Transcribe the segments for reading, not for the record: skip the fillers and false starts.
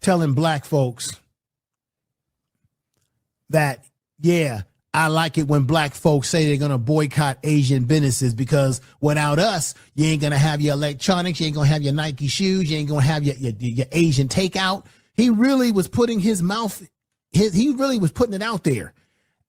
telling black folks that, yeah, I like it when black folks say they're going to boycott Asian businesses because without us, you ain't going to have your electronics, you ain't going to have your Nike shoes, you ain't going to have your Asian takeout. He really was putting his mouth, he really was putting it out there.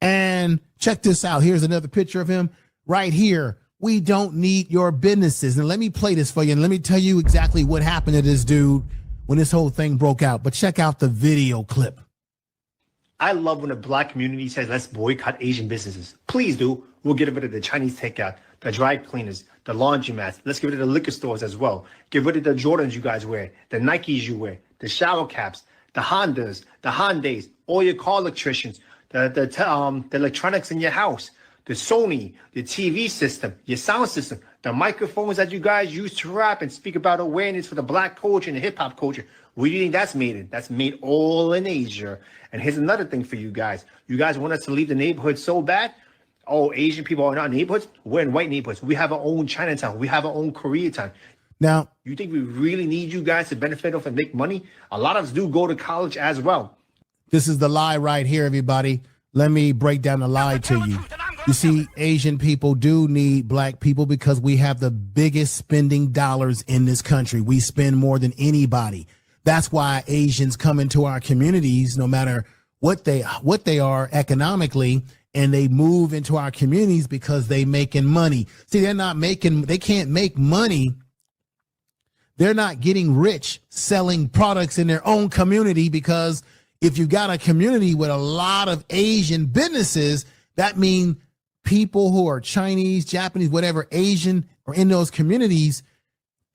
And check this out. Here's another picture of him right here. We don't need your businesses. And let me play this for you. And let me tell you exactly what happened to this dude when this whole thing broke out. But check out the video clip. I love when the black community says, let's boycott Asian businesses. Please do. We'll get rid of the Chinese takeout, the dry cleaners, the laundromats. Let's get rid of the liquor stores as well. Get rid of the Jordans you guys wear, the Nikes you wear, the shower caps, the Hondas, the Hyundais, all your car electricians, the electronics in your house, the Sony, the TV system, your sound system, the microphones that you guys use to rap and speak about awareness for the black culture and the hip hop culture. Where do you think that's made in? That's made all in Asia. And here's another thing for you guys. You guys want us to leave the neighborhood so bad? Oh, Asian people are not neighborhoods? We're in white neighborhoods. We have our own Chinatown. We have our own Koreatown. Now, you think we really need you guys to benefit off and make money? A lot of us do go to college as well. This is the lie right here, everybody. Let me break down the lie to you. You see, Asian people do need black people because we have the biggest spending dollars in this country. We spend more than anybody. That's why Asians come into our communities, no matter what they are economically, and they move into our communities because they making money. See, they can't make money. They're not getting rich selling products in their own community, because if you got a community with a lot of Asian businesses, that means people who are Chinese, Japanese, whatever, Asian, or in those communities,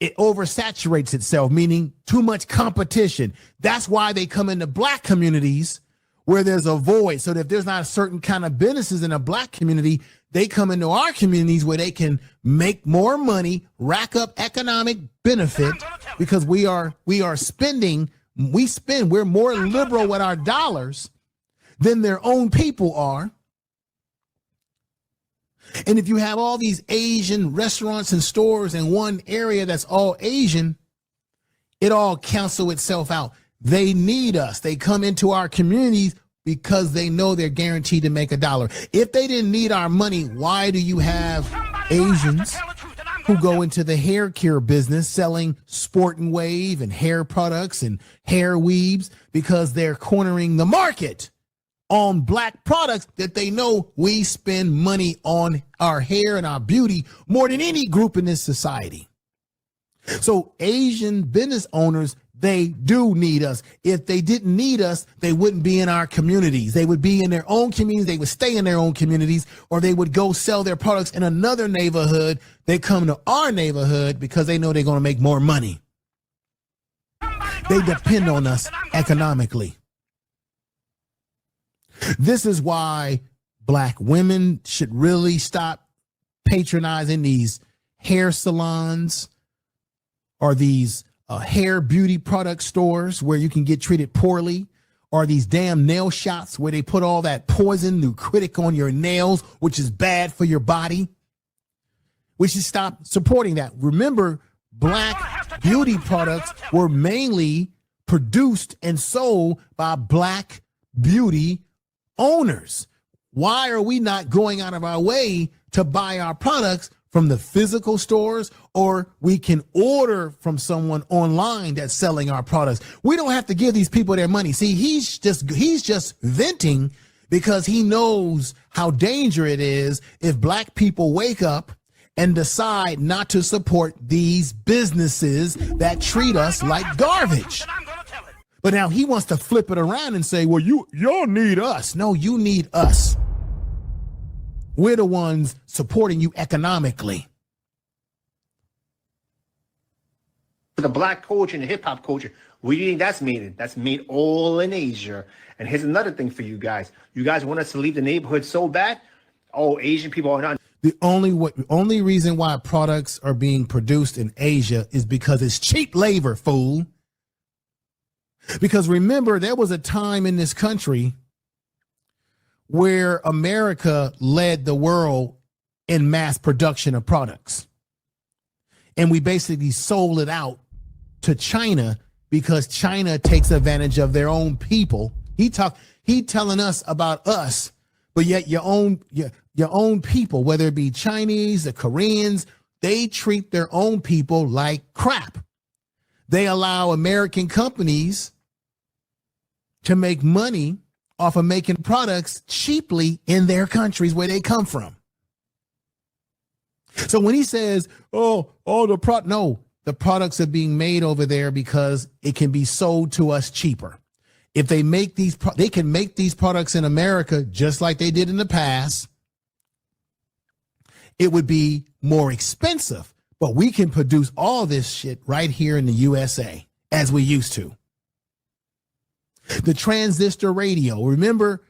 it oversaturates itself, meaning too much competition. That's why they come into black communities where there's a void. So that if there's not a certain kind of businesses in a black community, they come into our communities where they can make more money, rack up economic benefit, because we're more liberal with our dollars than their own people are. And if you have all these Asian restaurants and stores in one area that's all Asian, it all cancels itself out. They need us. They come into our communities because they know they're guaranteed to make a dollar. If they didn't need our money, why do you have Asians who go into the hair care business selling Sport and Wave and hair products and hair weaves? Because they're cornering the market on black products that they know we spend money on our hair and our beauty more than any group in this society. So Asian business owners, they do need us. If they didn't need us, they wouldn't be in our communities. They would be in their own communities. They would stay in their own communities, or they would go sell their products in another neighborhood. They come to our neighborhood because they know they're going to make more money. They depend on us economically. This is why black women should really stop patronizing these hair salons or these hair beauty product stores where you can get treated poorly, or these damn nail shops where they put all that poison nucleic on your nails, which is bad for your body. We should stop supporting that. Remember, black beauty products were mainly produced and sold by black beauty owners. Why are we not going out of our way to buy our products from the physical stores, or we can order from someone online that's selling our products? We don't have to give these people their money. See, he's just venting because he knows how dangerous it is if black people wake up and decide not to support these businesses that treat us like garbage. But now he wants to flip it around and say, well, y'all need us. No, you need us. We're the ones supporting you economically. For the black culture and the hip hop culture, where do you think that's made in? That's made all in Asia. And here's another thing for you guys. You guys want us to leave the neighborhood so bad? Oh, Asian people are not. The only reason why products are being produced in Asia is because it's cheap labor, fool. Because remember, there was a time in this country where America led the world in mass production of products. And we basically sold it out to China because China takes advantage of their own people. He telling us about us, but yet your own people, whether it be Chinese, the Koreans, they treat their own people like crap. They allow American companies to make money off of making products cheaply in their countries where they come from. So when he says, the products are being made over there because it can be sold to us cheaper. If they make they can make these products in America just like they did in the past. It would be more expensive, but we can produce all this shit right here in the USA as we used to. The transistor radio, remember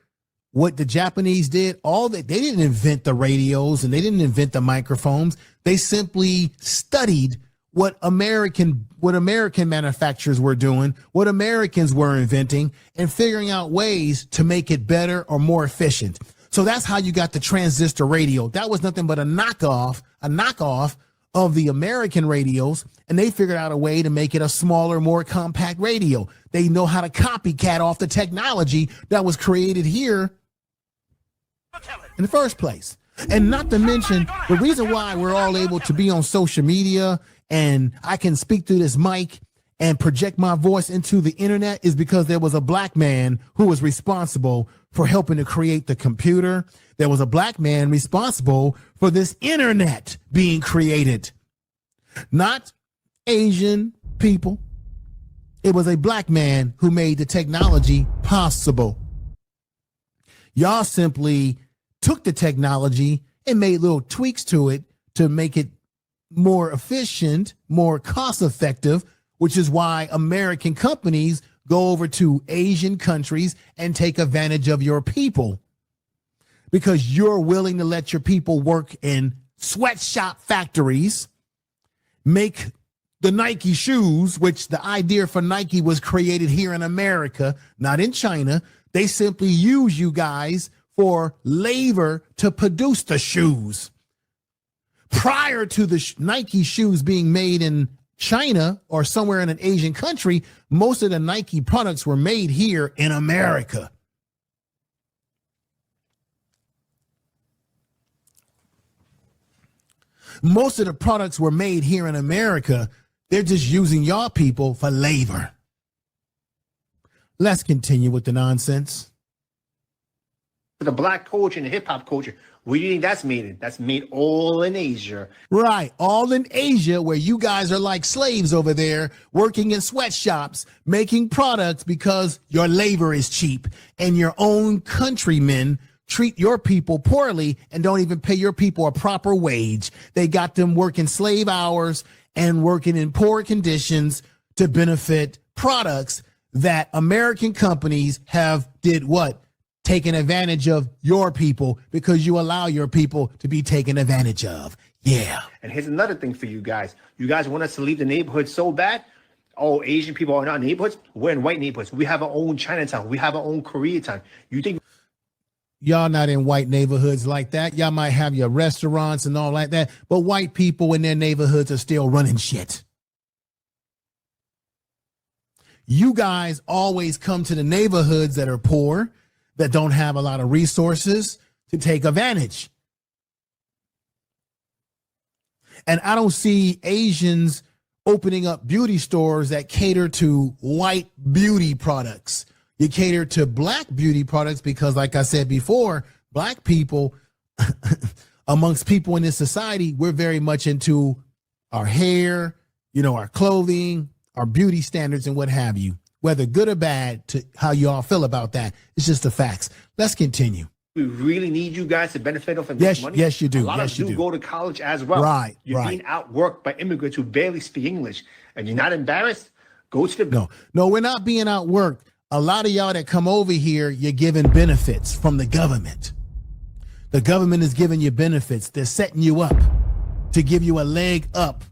what the Japanese did? They didn't invent the radios and they didn't invent the microphones. They simply studied what American manufacturers were doing, what Americans were inventing, and figuring out ways to make it better or more efficient. So that's how you got the transistor radio. That was nothing but a knockoff of the American radios, and they figured out a way to make it a smaller, more compact radio. They know how to copycat off the technology that was created here in the first place. And not to mention, the reason why we're all able to be on social media and I can speak through this mic and project my voice into the internet is because there was a black man who was responsible for helping to create the computer. There was a black man responsible for this internet being created. Not Asian people. It was a black man who made the technology possible. Y'all simply took the technology and made little tweaks to it to make it more efficient, more cost effective, which is why American companies go over to Asian countries and take advantage of your people, because you're willing to let your people work in sweatshop factories, make the Nike shoes, which the idea for Nike was created here in America, not in China. They simply use you guys for labor to produce the shoes. Prior to the Nike shoes being made in China or somewhere in an Asian country, most of the Nike products were made here in America. Most of the products were made here in America. They're just using y'all people for labor. Let's continue with the nonsense. The black culture and the hip hop culture, where do you think that's made in? That's made all in Asia. Right. All in Asia, where you guys are like slaves over there working in sweatshops, making products because your labor is cheap and your own countrymen treat your people poorly and don't even pay your people a proper wage. They got them working slave hours and working in poor conditions to benefit products that American companies have did what? Taking advantage of your people because you allow your people to be taken advantage of. Yeah. And here's another thing for you guys. You guys want us to leave the neighborhood so bad? Oh, Asian people are not neighborhoods. We're in white neighborhoods. We have our own Chinatown. We have our own Koreatown. You think y'all not in white neighborhoods like that? Y'all might have your restaurants and all like that, but white people in their neighborhoods are still running shit. You guys always come to the neighborhoods that are poor, that don't have a lot of resources to take advantage. And I don't see Asians opening up beauty stores that cater to white beauty products. You cater to black beauty products because, like I said before, black people, amongst people in this society, we're very much into our hair, our clothing, our beauty standards and what have you. Whether good or bad, to how you all feel about that, it's just the facts. Let's continue. we really need you guys to benefit from this money? Yes, you do. A lot of you go to college as well. Right, You're being outworked by immigrants who barely speak English, and you're not embarrassed? Go to the... No, we're not being outworked. A lot of y'all that come over here, you're giving benefits from the government. The government is giving you benefits. They're setting you up to give you a leg up,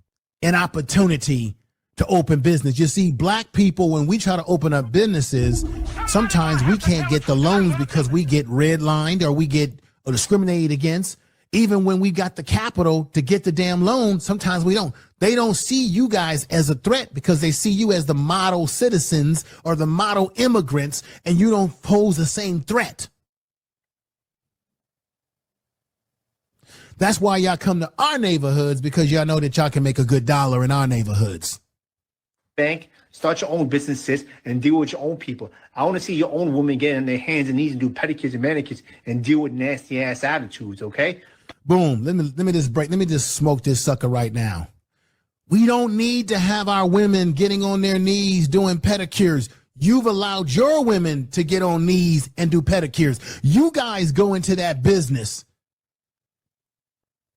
an opportunity to open business. You see, black people, when we try to open up businesses, sometimes we can't get the loans because we get redlined or we get discriminated against. Even when we got the capital to get the damn loan, sometimes we don't. They don't see you guys as a threat because they see you as the model citizens or the model immigrants, and you don't pose the same threat. That's why y'all come to our neighborhoods, because y'all know that y'all can make a good dollar in our neighborhoods. Bank, start your own businesses and deal with your own people. I want to see your own women get on their hands and knees and do pedicures and manicures and deal with nasty ass attitudes, okay? Boom. Let me just smoke this sucker right now. We don't need to have our women getting on their knees doing pedicures. You've allowed your women to get on knees and do pedicures. You guys go into that business.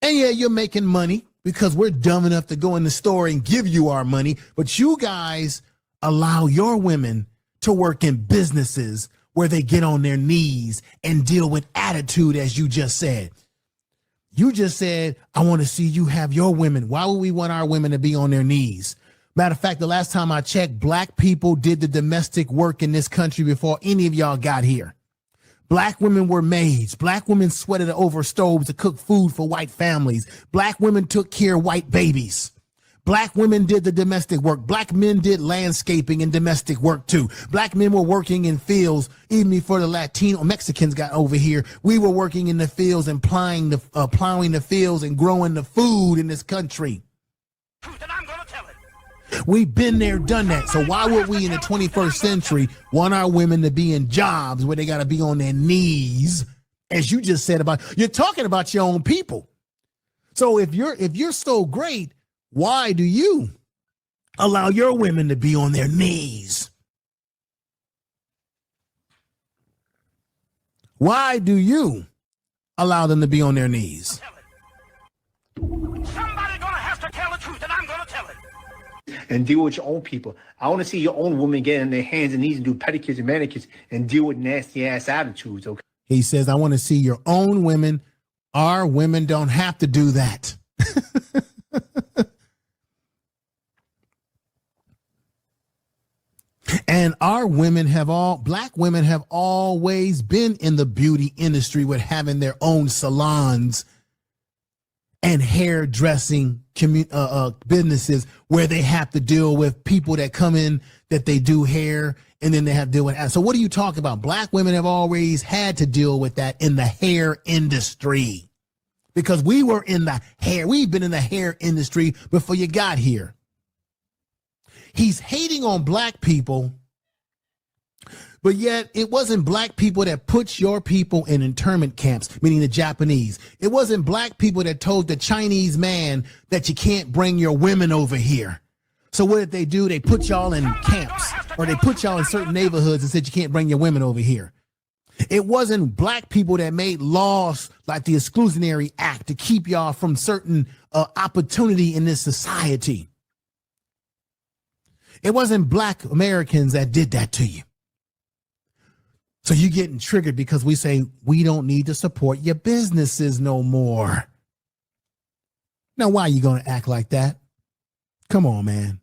And yeah, you're making money because we're dumb enough to go in the store and give you our money. But you guys allow your women to work in businesses where they get on their knees and deal with attitude, as you just said. You just said, I want to see you have your women. Why would we want our women to be on their knees? Matter of fact, the last time I checked, black people did the domestic work in this country before any of y'all got here. Black women were maids. Black women sweated over stoves to cook food for white families. Black women took care of white babies. Black women did the domestic work. Black men did landscaping and domestic work too. Black men were working in fields. Even before the Latino Mexicans got over here, we were working in the fields and plowing the fields and growing the food in this country. We've been there, done that. So why would we in the 21st century want our women to be in jobs where they got to be on their knees, as you just said you're talking about your own people. So if you're so great, why do you allow your women to be on their knees? Why do you allow them to be on their knees? Somebody's gonna have to tell the truth, and I'm gonna tell it. And deal with your own people. I want to see your own women get on their hands and knees and do pedicures and manicures and deal with nasty ass attitudes, okay? He says, I want to see your own women. Our women don't have to do that. And our women black women have always been in the beauty industry with having their own salons and hairdressing businesses where they have to deal with people that come in that they do hair, and then they have to deal with. So what are you talking about? Black women have always had to deal with that in the hair industry because we've been in the hair industry before you got here. He's hating on black people, but yet it wasn't black people that put your people in internment camps, meaning the Japanese. It wasn't black people that told the Chinese man that you can't bring your women over here. So what did they do? They put y'all in camps, or they put y'all in certain neighborhoods and said you can't bring your women over here. It wasn't black people that made laws like the Exclusionary Act to keep y'all from certain opportunity in this society. It wasn't black Americans that did that to you. So you're getting triggered because we say we don't need to support your businesses no more. Now, why are you going to act like that? Come on, man.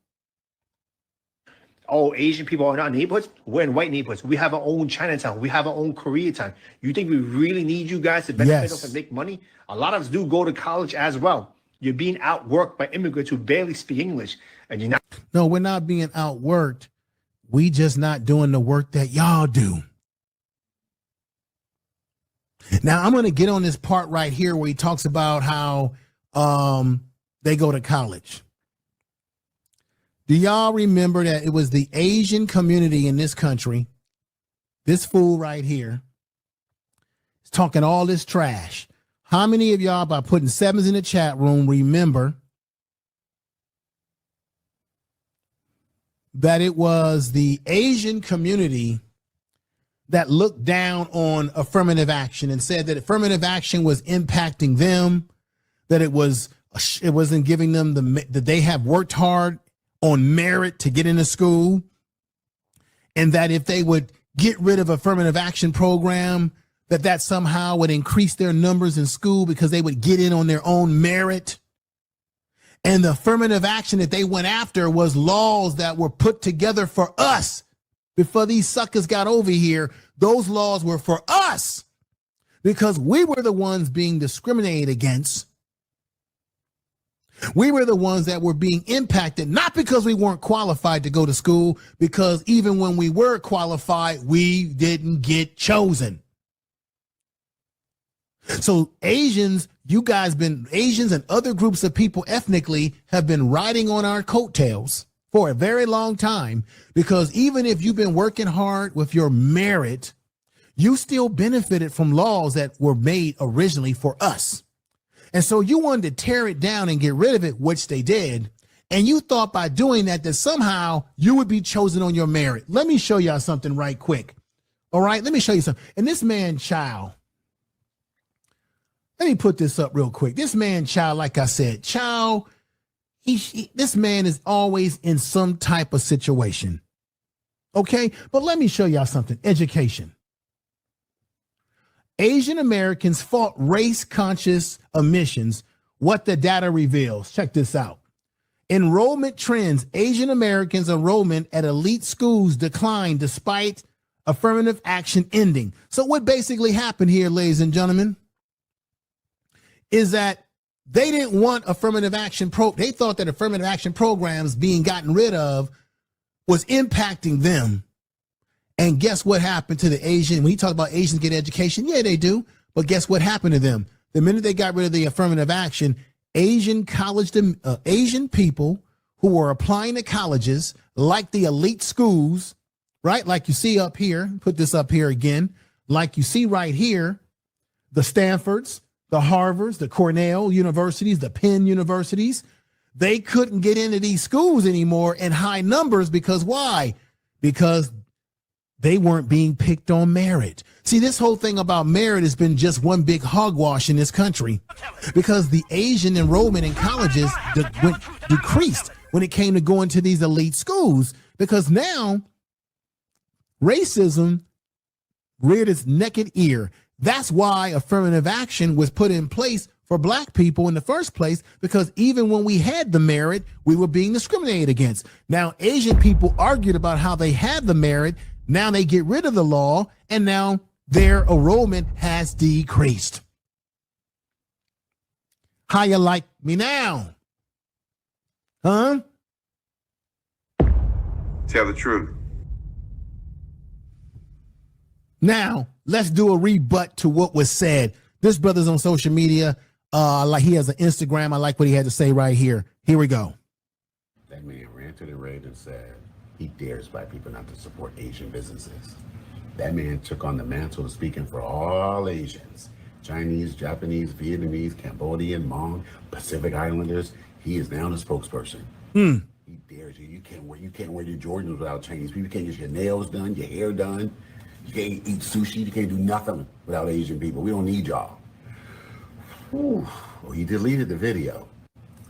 Oh, Asian people are in our neighborhoods. We're in white neighborhoods. We have our own Chinatown. We have our own Koreatown. You think we really need you guys to benefit us and make money? A lot of us do go to college as well. You're being outworked by immigrants who barely speak English. And you're not. No, we're not being outworked. We just not doing the work that y'all do. Now, I'm going to get on this part right here where he talks about how they go to college. Do y'all remember that it was the Asian community in this country, this fool right here, is talking all this trash? How many of y'all, by putting sevens in the chat room, remember that it was the Asian community that looked down on affirmative action and said that affirmative action was impacting them, that it wasn't giving them that they have worked hard on merit to get into school, and that if they would get rid of affirmative action program, that somehow would increase their numbers in school because they would get in on their own merit. And the affirmative action that they went after was laws that were put together for us before these suckers got over here. Those laws were for us because we were the ones being discriminated against. We were the ones that were being impacted, not because we weren't qualified to go to school, because even when we were qualified, we didn't get chosen. So Asians, Asians and other groups of people ethnically have been riding on our coattails for a very long time, because even if you've been working hard with your merit, you still benefited from laws that were made originally for us. And so you wanted to tear it down and get rid of it, which they did. And you thought by doing that, that somehow you would be chosen on your merit. Let me show y'all something right quick. All right, let me show you something. And this man, Chow, let me put this up real quick. This man, Chow, like I said, Chow, this man is always in some type of situation. Okay, but let me show y'all something. Education. Asian Americans fought race-conscious admissions, what the data reveals. Check this out. Enrollment trends. Asian Americans' enrollment at elite schools declined despite affirmative action ending. So what basically happened here, ladies and gentlemen, is that they didn't want affirmative action. They thought that affirmative action programs being gotten rid of was impacting them. And guess what happened to the Asian? When you talk about Asians get education, yeah, they do. But guess what happened to them? The minute they got rid of the affirmative action, Asian people who were applying to colleges, like the elite schools, right? Like you see up here, put this up here again, like you see right here, the Stanfords, the Harvards, the Cornell universities, the Penn universities, they couldn't get into these schools anymore in high numbers because why? Because they weren't being picked on merit. See, this whole thing about merit has been just one big hogwash in this country because the Asian enrollment in colleges decreased when it came to going to these elite schools, because now racism reared its naked ear. That's why affirmative action was put in place for black people in the first place, because even when we had the merit, we were being discriminated against. Now, Asian people argued about how they had the merit. Now they get rid of the law, and now their enrollment has decreased. How you like me now? Huh? Tell the truth. Now, let's do a rebut to what was said. This brother's on social media. Like he has an Instagram. I like what he had to say right here. Here we go. That man ranted and raved and said he dares black people not to support Asian businesses. That man took on the mantle of speaking for all Asians, Chinese, Japanese, Vietnamese, Cambodian, Hmong, Pacific Islanders. He is now the spokesperson. He dares you. You can't wear your Jordans without Chinese people. You can't get your nails done, your hair done. You can't eat sushi. You can't do nothing without Asian people. We don't need y'all. Whew. Well, he deleted the video,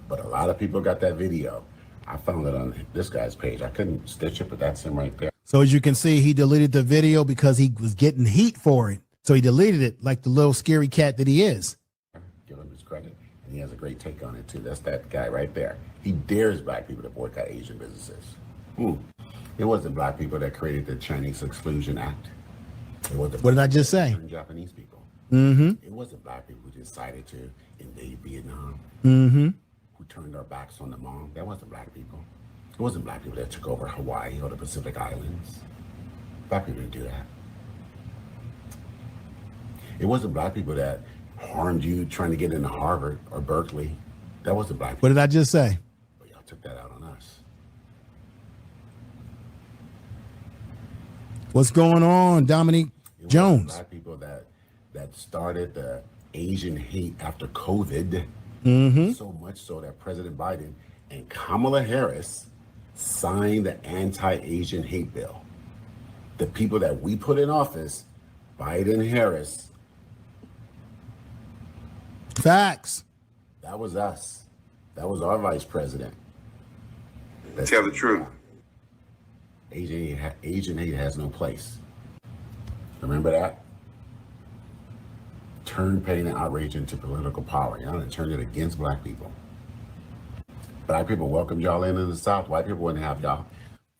but a lot of people got that video. I found it on this guy's page. I couldn't stitch it, but that's him right there. So as you can see, he deleted the video because he was getting heat for it. So he deleted it like the little scary cat that he is. Give him his credit. And he has a great take on it, too. That's that guy right there. He dares black people to boycott Asian businesses. It wasn't black people that created the Chinese Exclusion Act. It wasn't. What did I just say? Japanese people. Mm-hmm. It wasn't black people who decided to invade Vietnam. Mm-hmm. Who turned our backs on the Hmong. That wasn't black people. It wasn't black people that took over Hawaii or the Pacific Islands. Black people didn't do that. It wasn't black people that harmed you trying to get into Harvard or Berkeley. That wasn't black people. What did I just say? But y'all took that out on us. What's going on, Dominique Jones? Black people that started the Asian hate after COVID. So much so that President Biden and Kamala Harris signed the anti-Asian hate bill. The people that we put in office, Biden, Harris. Facts. That was us. That was our vice president. Tell the truth. Asian hate has no place. Remember that? Turn pain and outrage into political power. You know, and turn it against black people. Black people welcomed y'all into the South. White people wouldn't have y'all.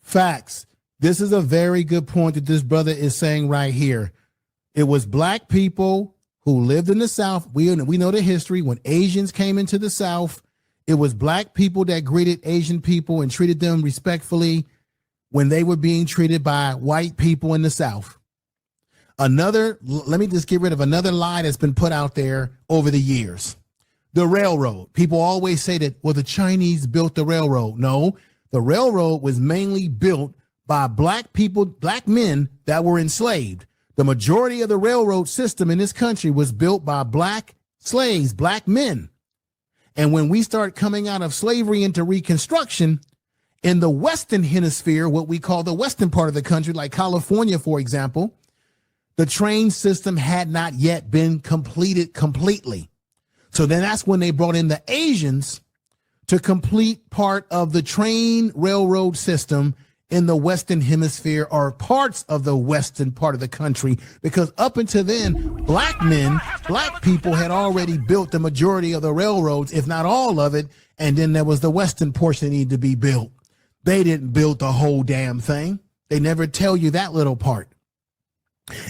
Facts. This is a very good point that this brother is saying right here. It was black people who lived in the South. We know the history. When Asians came into the South, it was black people that greeted Asian people and treated them respectfully when they were being treated by white people in the South. Let me just get rid of another lie that's been put out there over the years. The railroad. People always say that, well, the Chinese built the railroad. No, the railroad was mainly built by black people, black men that were enslaved. The majority of the railroad system in this country was built by black slaves, black men. And when we start coming out of slavery into Reconstruction, in the Western hemisphere, what we call the Western part of the country, like California, for example, the train system had not yet been completed completely. So then that's when they brought in the Asians to complete part of the train railroad system in the Western hemisphere, or parts of the Western part of the country, because up until then, black people had already built the majority of the railroads, if not all of it. And then there was the Western portion that needed to be built. They didn't build the whole damn thing. They never tell you that little part.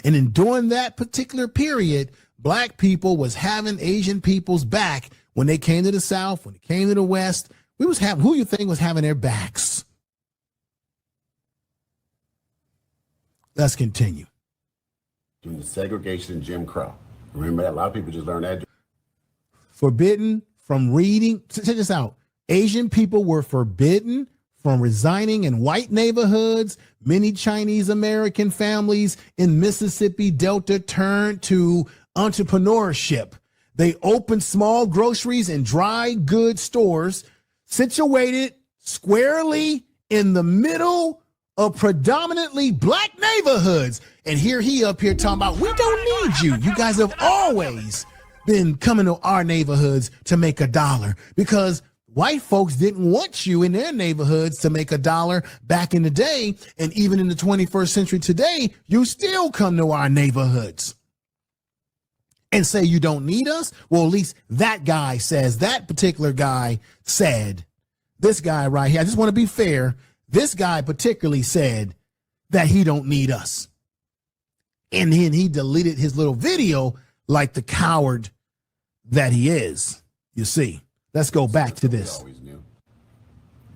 And in during that particular period, black people was having Asian people's back when they came to the South, when they came to the West. Who you think was having their backs? Let's continue. During the segregation and Jim Crow. Remember that? A lot of people just learned that. Forbidden from reading. Check this out. Asian people were forbidden from residing in white neighborhoods. Many Chinese American families in Mississippi Delta turned to entrepreneurship. They opened small groceries and dry goods stores situated squarely in the middle of predominantly black neighborhoods. And he up here talking about, we don't need you. You guys have always been coming to our neighborhoods to make $1, because white folks didn't want you in their neighborhoods to make $1 back in the day. And even in the 21st century today, you still come to our neighborhoods and say you don't need us. Well, at least that guy says, that particular guy said, this guy right here, I just want to be fair. This guy particularly said that he don't need us. And then he deleted his little video like the coward that he is. You see, let's go back to this. Always knew.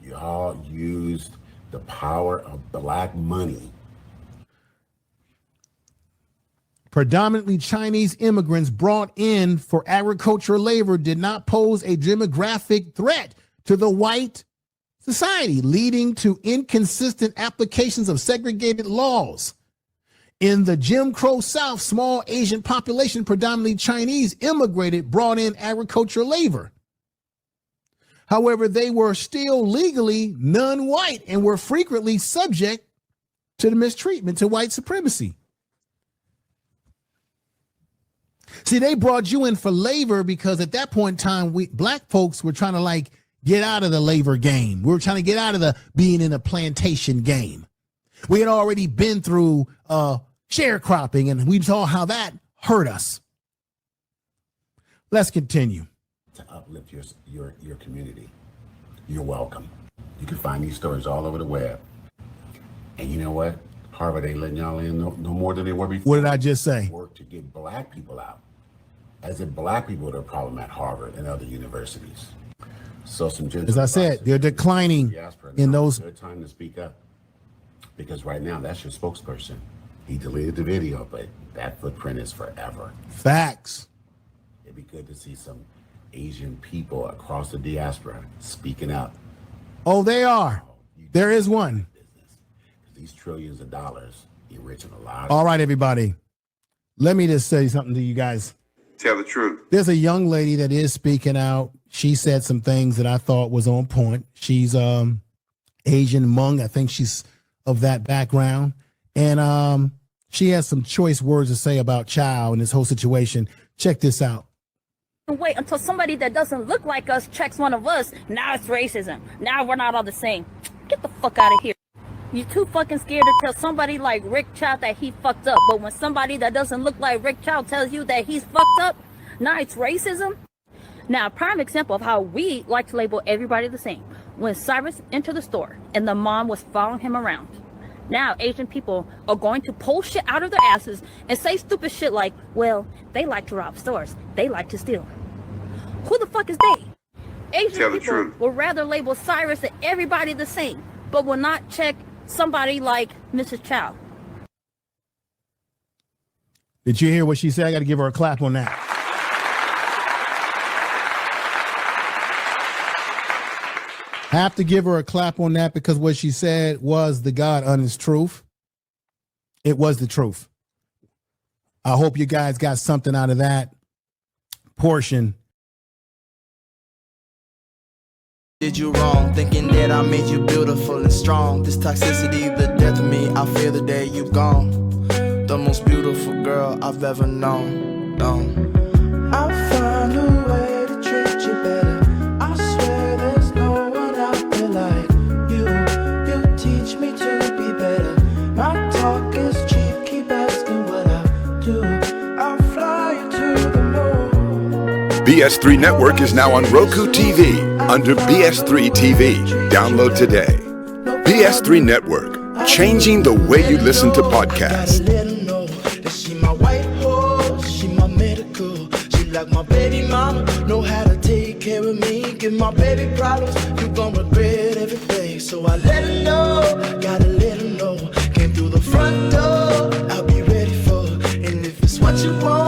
Y'all used the power of black money. Predominantly Chinese immigrants brought in for agricultural labor did not pose a demographic threat to the white society, leading to inconsistent applications of segregated laws. In the Jim Crow South, small Asian population, predominantly Chinese, immigrated, brought in agricultural labor. However, they were still legally non-white and were frequently subject to the mistreatment, to white supremacy. See, they brought you in for labor because at that point in time, black folks were trying to get out of the labor game. We were trying to get out of the being in a plantation game. We had already been through sharecropping, and we saw how that hurt us. Let's continue. To uplift your community. You're welcome. You can find these stories all over the web. And you know what? Harvard ain't letting y'all in no more than they were before. What did I just say? Work to get black people out. As if black people are the problem at Harvard and other universities. So as I said, they're declining in those. Good time to speak up, because right now that's your spokesperson. He deleted the video, but that footprint is forever. Facts. It'd be good to see some Asian people across the diaspora speaking up. Oh, they are. There is one. These trillions of dollars, you're enriching a lot. All right, everybody. Let me just say something to you guys. Tell the truth. There's a young lady that is speaking out. She said some things that I thought was on point. She's Asian Hmong. I think she's of that background. And she has some choice words to say about Chow and this whole situation. Check this out. Wait until somebody that doesn't look like us checks one of us. Now it's racism. Now we're not all the same. Get the fuck out of here. You're too fucking scared to tell somebody like Rick Chow that he fucked up. But when somebody that doesn't look like Rick Chow tells you that he's fucked up, now it's racism. Now, a prime example of how we like to label everybody the same. When Cyrus entered the store and the mom was following him around, Now Asian people are going to pull shit out of their asses and say stupid shit like, well, they like to rob stores. They like to steal. Who the fuck is they? Asian Tell the people truth. will rather label Cyrus and everybody the same, but will not check somebody like Mrs. Chow. Did you hear what she said? I got to give her a clap on that. Have to give her a clap on that because what she said was the God honest truth. It was the truth. I hope you guys got something out of that portion. Did you wrong, thinking that I made you beautiful and strong. This toxicity, the death of me, I fear the day you've gone. The most beautiful girl I've ever known. I'll find a way to treat you better. I swear there's no one out there like you. You teach me to be better. My talk is cheap, keep asking what I do. I'll fly you to the moon. BS3 Network is now on Roku TV under BS3 TV. Download today. BS3 Network, changing the way you listen to podcasts. She my white horse, she my medical. She like my baby mama, know how to take care of me. Give my baby problems, you gon' regret every day. So I let her know, gotta let her know. Came through the front door, I'll be ready for. And if it's what you want,